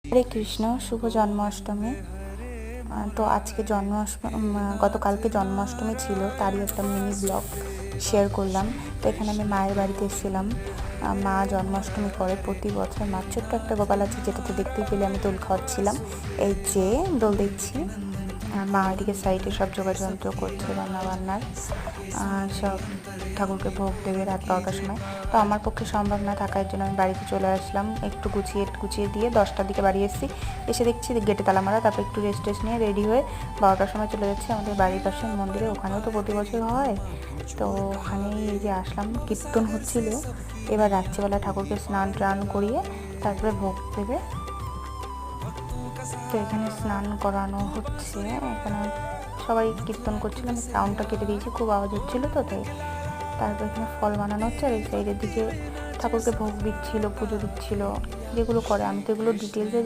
হরে কৃষ্ণ, শুভ জন্মাষ্টমী। তো আজকে গতকালকে জন্মাষ্টমী ছিল, তারই একটা মিনি ব্লগ শেয়ার করলাম। তো এখানে আমি মায়ের বাড়িতে এসেছিলাম। মা জন্মাষ্টমী করে প্রতি বছর। মার ছোট্ট একটা গোপাল আছে, যেটাতে দেখতে গেলে আমি দোল খাওয়াচ্ছিলাম। এই যে দোল দিচ্ছি, মা এদিকে সাইডে সব যোগাযন্ত্র করছে, রান্নাবান্নার সব ঠাকুরকে ভোগ দেবে রাত 12টার সময়। তো আমার পক্ষে সম্ভব না থাকার জন্য আমি বাড়িতে চলে আসলাম। একটু গুছিয়ে দিয়ে 10টার দিকে বাড়ি এসেছি। এসে দেখছি গেটে তালা মারা। তারপর একটু রেস্ট নিয়ে রেডি হয়ে 12টার সময় চলে যাচ্ছি আমাদের বাড়ির পাশে মন্দিরে। ওখানেও তো প্রতি বছর হয়, তো ওখানেই এই যে আসলাম। কীর্তন হচ্ছিল। এবার রাত্রিবেলা ঠাকুরকে স্নান টান করিয়ে তারপরে ভোগ দেবে। তো এখানে স্নান করানো হচ্ছে। এখানে সবাই কীর্তন করছিল, আমি সাউন্ডটা কেটে দিয়েছি, খুব আওয়াজ হচ্ছিলো তো তাই। তারপর এখানে ফল বানানো হচ্ছে, আর এই সাইডের দিকে ঠাকুরকে ভোগ দিচ্ছিল, পুজো দিচ্ছিল, যেগুলো করে। আমি তো এগুলো ডিটেলসে যাই